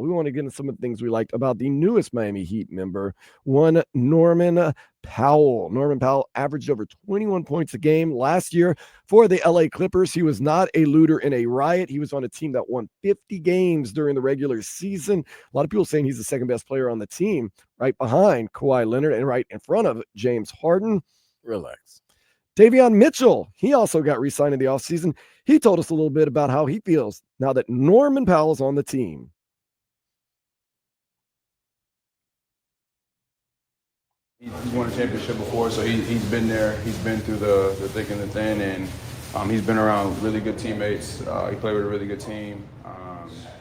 We want to get into some of the things we liked about the newest Miami Heat member, one Norman Powell. Norman Powell averaged over 21 points a game last year for the LA Clippers. He was not a looter in a riot. He was on a team that won 50 games during the regular season. A lot of people saying he's the second best player on the team, right behind Kawhi Leonard and right in front of James Harden. Relax. Davion Mitchell, he also got re-signed in the offseason. He told us a little bit about how he feels now that Norman Powell's on the team. He's won a championship before, so he's been there. He's been through the thick and the thin, and he's been around really good teammates. He played with a really good team.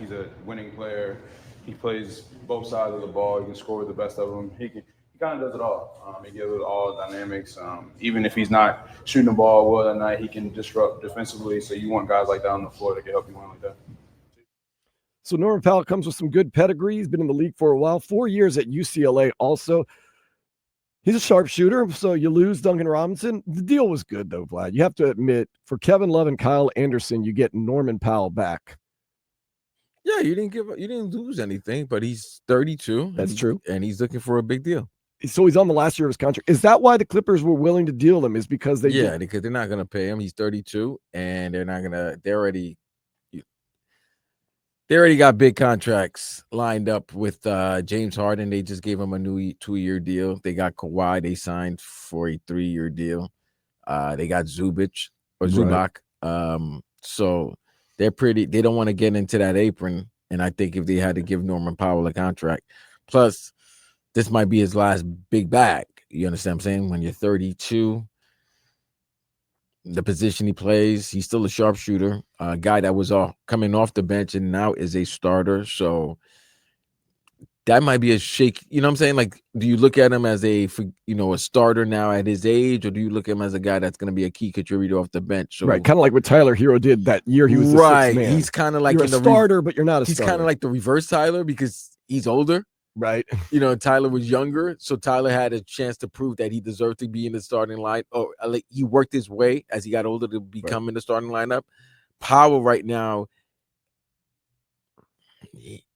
He's a winning player. He plays both sides of the ball. He can score with the best of them. He kind of does it all. He gives it all dynamics. Even if he's not shooting the ball well that night, he can disrupt defensively. So you want guys like that on the floor that can help you win like that. So Norman Powell comes with some good pedigree. He's been in the league for a while, 4 years at UCLA also. He's a sharpshooter, so you lose Duncan Robinson. The deal was good, though, Vlad. You have to admit, for Kevin Love and Kyle Anderson, you get Norman Powell back. Yeah, you didn't lose anything, but he's 32. That's true. And he's looking for a big deal. So he's on the last year of his contract. Is that why the Clippers were willing to deal him? Is because because they're not going to pay him. He's 32, and they already got big contracts lined up with James Harden. They just gave him a new 2-year deal. They got Kawhi. They signed for a 3-year deal. They got Zubac. So they don't want to get into that apron. And I think if they had to give Norman Powell a contract, plus this might be his last big bag. You understand what I'm saying? When you're 32, the position he plays, he's still a sharpshooter, a guy that was coming off the bench and now is a starter. So that might be a shake. You know what I'm saying? Like, do you look at him as a starter now at his age, or do you look at him as a guy that's going to be a key contributor off the bench? So, right, kind of like what Tyler Hero did that year. He was the sixth man. He's kind of like you're a starter, but you're not a starter. He's kind of like the reverse Tyler because he's older. Right. Tyler was younger, so Tyler had a chance to prove that he deserved to be in the starting line. Or he worked his way as he got older to become in the starting lineup. Powell right now,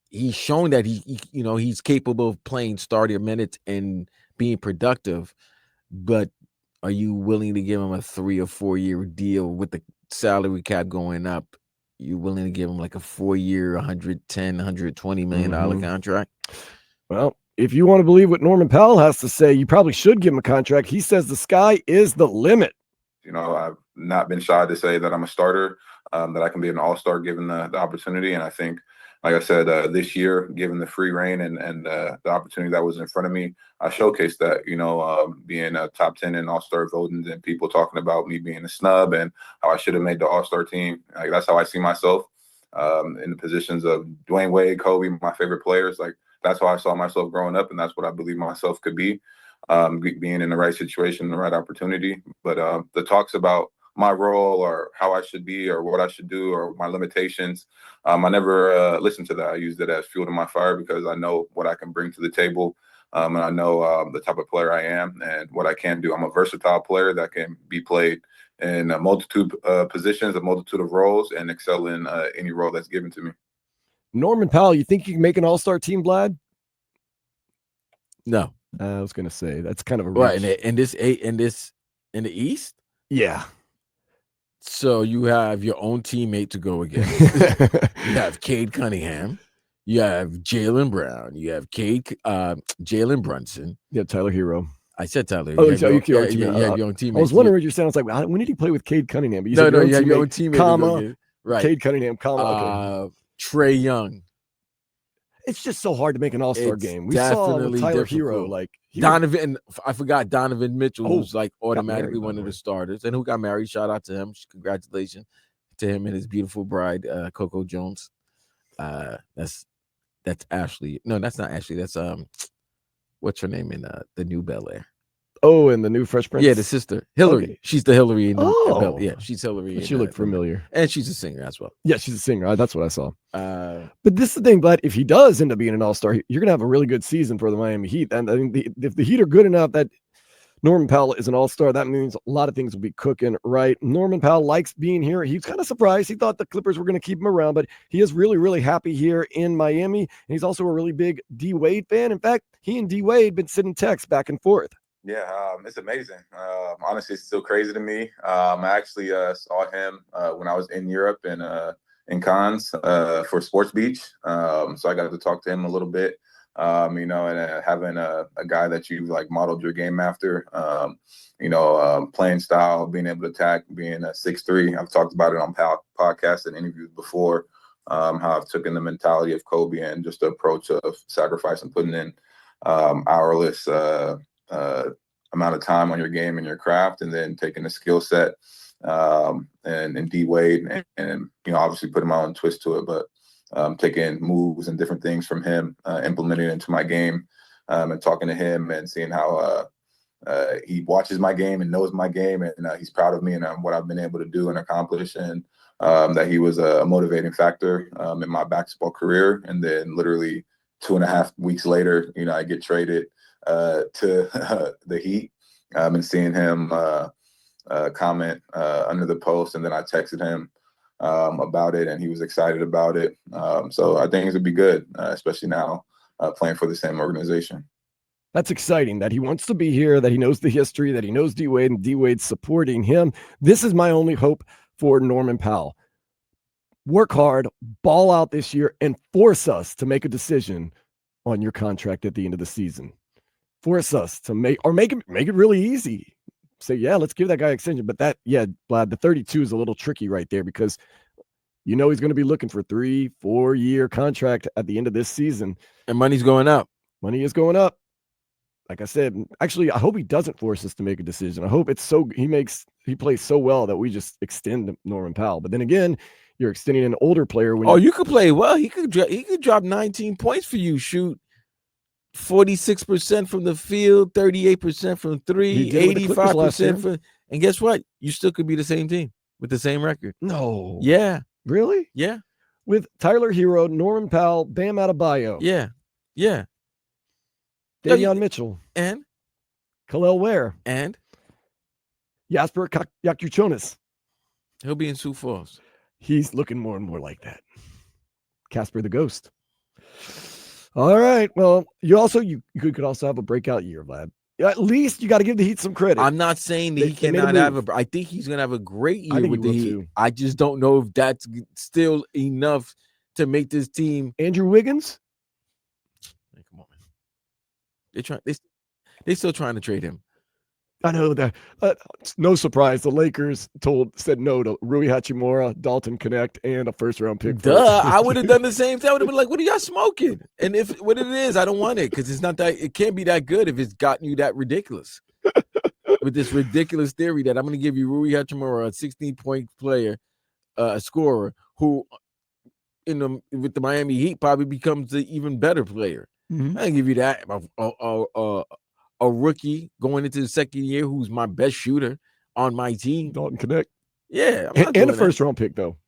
he's shown that he's capable of playing starter minutes and being productive. But are you willing to give him a 3 or 4 year deal with the salary cap going up? You willing to give him like a 4-year, $110, $120 million contract? Well, if you want to believe what Norman Powell has to say, you probably should give him a contract. He says the sky is the limit. I've not been shy to say that I'm a starter, that I can be an all-star given the opportunity. And I think, like I said, this year, given the free reign and the opportunity that was in front of me, I showcased that, being a top 10 in all-star voting and people talking about me being a snub and how I should have made the all-star team. Like, that's how I see myself in the positions of Dwayne Wade, Kobe, my favorite players. Like, that's how I saw myself growing up, and that's what I believe myself could be, being in the right situation, the right opportunity. But the talks about my role or how I should be or what I should do or my limitations, I never listened to that. I used it as fuel to my fire because I know what I can bring to the table, and I know the type of player I am and what I can do. I'm a versatile player that can be played in a multitude of positions, a multitude of roles, and excel in any role that's given to me. Norman Powell, you think you can make an all-star team, Vlad? No. I was going to say that's kind of a right in the East. Yeah. So you have your own teammate to go against. You have Cade Cunningham. You have Jaylen Brown. You have Jalen Brunson. You have Tyler Hero. I said Tyler. Oh, you have your own teammate. I was wondering what you're saying. I was like, when did he play with Cade Cunningham? But you have your own teammate. Right. Cade Cunningham, okay. Trae Young. It's just so hard to make an all-star game. We saw with Tyler Hero, Donovan. I forgot Donovan Mitchell, who's like automatically one of the starters, and who got married. Shout out to him. Congratulations to him and his beautiful bride, Coco Jones. That's Ashley. No, that's not Ashley. That's what's her name in the new Bel Air? Oh, and the new Fresh Prince? Yeah, the sister. Hillary. Okay. She's the Hillary in Bel Air. Yeah, she's Hillary. She looked familiar. And she's a singer as well. Yeah, she's a singer. That's what I saw. But this is the thing, Vlad. If he does end up being an all-star, you're going to have a really good season for the Miami Heat. And I think if the Heat are good enough that Norman Powell is an all-star. That means a lot of things will be cooking, right? Norman Powell likes being here. He's kind of surprised. He thought the Clippers were going to keep him around, but he is really, really happy here in Miami. And he's also a really big D-Wade fan. In fact, he and D-Wade been sending texts back and forth. Yeah, it's amazing. Honestly, it's still crazy to me. I actually saw him when I was in Europe and in Cannes for Sports Beach. So I got to talk to him a little bit. And having a guy that you've like modeled your game after, playing style, being able to attack, being a 6'3". I've talked about it on podcasts and interviews before, how I've taken the mentality of Kobe and just the approach of sacrifice and putting in hourless amount of time on your game and your craft, and then taking the skill set and D-Wade and obviously putting my own twist to it, but taking moves and different things from him, implementing it into my game, and talking to him and seeing how he watches my game and knows my game, and he's proud of me and what I've been able to do and accomplish, and that he was a motivating factor in my basketball career. And then literally 2.5 weeks later, I get traded to the Heat, and seeing him comment under the post, and then I texted him about it, and he was excited about it. So I think it would be good, especially now playing for the same organization. That's exciting that he wants to be here, that he knows the history, that he knows D-Wade, and D-Wade's supporting him. This is my only hope for Norman Powell. Work hard, ball out this year, and force us to make a decision on your contract at the end of the season. Force us to make it really easy. Say, yeah, let's give that guy extension. But Vlad, the 32 is a little tricky right there, because he's going to be looking for 3-4 year contract at the end of this season. And money's going up. Money is going up. Like I said, actually, I hope he doesn't force us to make a decision. I hope he plays so well that we just extend Norman Powell. But then again, you're extending an older player. You could play well. He could drop 19 points for you. Shoot 46% from the field, 38% from three, 85% and guess what? You still could be the same team with the same record. No. Yeah. Really? Yeah. With Tyler Hero, Norman Powell, Bam Adebayo. Yeah. Yeah. Davion Mitchell. And? Kel'el Ware. And? Jasper Yakuchonis. He'll be in Sioux Falls. He's looking more and more like that. Casper the Ghost. All right. Well, you could also have a breakout year, Vlad. At least you got to give the Heat some credit. I'm not saying that he cannot have I think he's going to have a great year with the Heat. Too. I just don't know if that's still enough to make this team. Andrew Wiggins? Hey, come on, man. They're still trying to trade him. I know that. No surprise. The Lakers said no to Rui Hachimura, Dalton Connect, and a first-round pick. Duh, I would have done the same thing. I would have been like, "What are y'all smoking?" And if what it is, I don't want it because it's not that. It can't be that good if it's gotten you that ridiculous. With this ridiculous theory that I'm going to give you Rui Hachimura, a 16-point player, a scorer who, with the Miami Heat, probably becomes the even better player. Mm-hmm. I give you that. A rookie going into the second year who's my best shooter on my team. Dalton Connect. Yeah. And a first-round pick, though.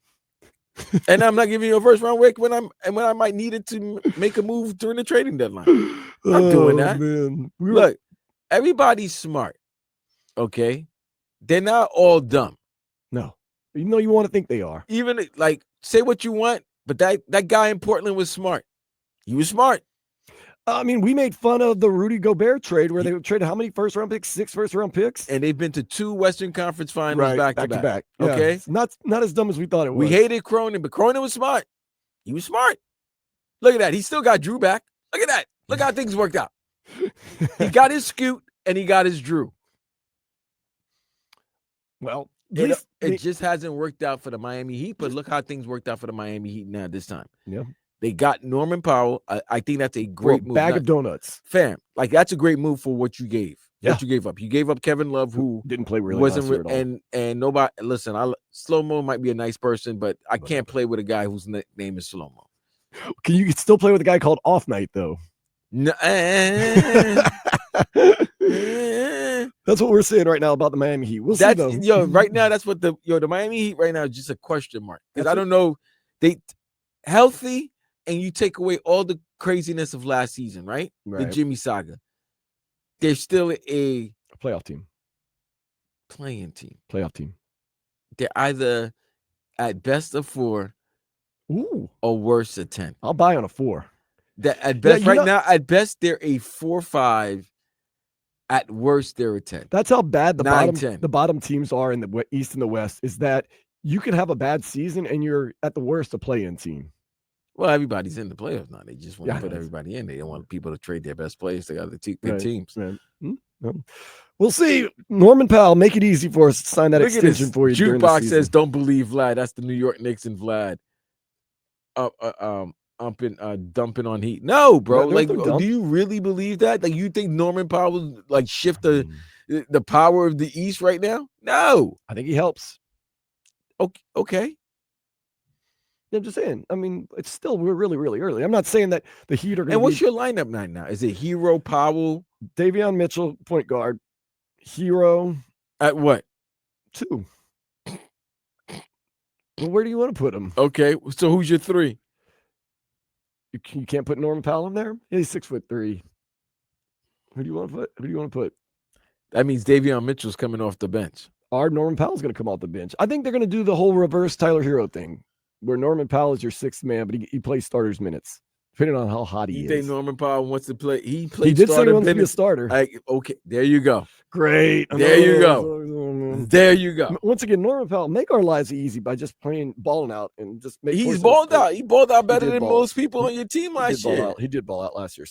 And I'm not giving you a first-round pick when I might need it to make a move during the trading deadline. I'm doing that. Man. Look, everybody's smart, okay? They're not all dumb. No. Even though you want to think they are. Even, say what you want, but that guy in Portland was smart. He was smart. I mean, we made fun of the Rudy Gobert trade where they traded how many first-round picks? 6 first-round picks? And they've been to 2 Western Conference Finals back to back. Yeah. Okay? It's not as dumb as we thought it was. We hated Cronin, but Cronin was smart. He was smart. Look at that. He still got Drew back. Look at that. Look how things worked out. He got his Scoot and he got his Drew. Well, it just hasn't worked out for the Miami Heat, but look how things worked out for the Miami Heat now this time. Yeah. They got Norman Powell. I think that's a great move. Bag of donuts. Fam, that's a great move for what you gave. Yeah. What you gave up. You gave up Kevin Love, who didn't play really wasn't last year at all. And nobody. Listen, Slow-Mo might be a nice person, but I can't play with a guy whose name is Slow-Mo. You can still play with a guy called Off Night, though. No, that's what we're saying right now about the Miami Heat. We'll see, though. Right now, that's what the Miami Heat right now is just a question mark. Because I don't know. They healthy. And you take away all the craziness of last season, right? The Jimmy saga. There's still a Playoff team. Playing team. Playoff team. They're either at best a 4 Ooh. or worse a 10. I'll buy on a 4. That at best now, at best they're a 4-5. At worst, they're a 10. That's how bad the 9, bottom 10. the bottom teams are in the East and the West, is that you can have a bad season and you're at the worst a play-in team. Well, everybody's in the playoffs now. They just want to put that's- everybody in. They don't want people to trade their best players. They got the good teams. Right. We'll see. Norman Powell, make it easy for us to sign that Look at extension this. for you. during the Jukebox season. says, "Don't believe Vlad." That's the New York Knicks and Vlad. Dumping on Heat. No, bro. No, Like, don't dump. do you really believe that? Like, you think Norman Powell will like shift the power of the East right now? No. I think he helps. Okay. I'm just saying. I mean, we're really, really early. I'm not saying that the Heat are going to. And what's your lineup right now? Is it Hero, Powell, Davion Mitchell, point guard, Hero at what? 2. Well, where do you want to put him? Okay, so who's your 3? You can't put Norman Powell in there. He's 6'3". Who do you want to put? That means Davion Mitchell's coming off the bench. Our Norman Powell's going to come off the bench. I think they're going to do the whole reverse Tyler Hero thing, where Norman Powell is your 6th man, but he plays starters minutes, depending on how hot he You is. think Norman Powell wants to play? He did say he wants to be a starter. Okay, there you go. Great. There you go. There you go. Once again, Norman Powell, make our lives easy by just balling out and just make. He's balled out. He balled out better than most people on your team last year. He did ball out last year.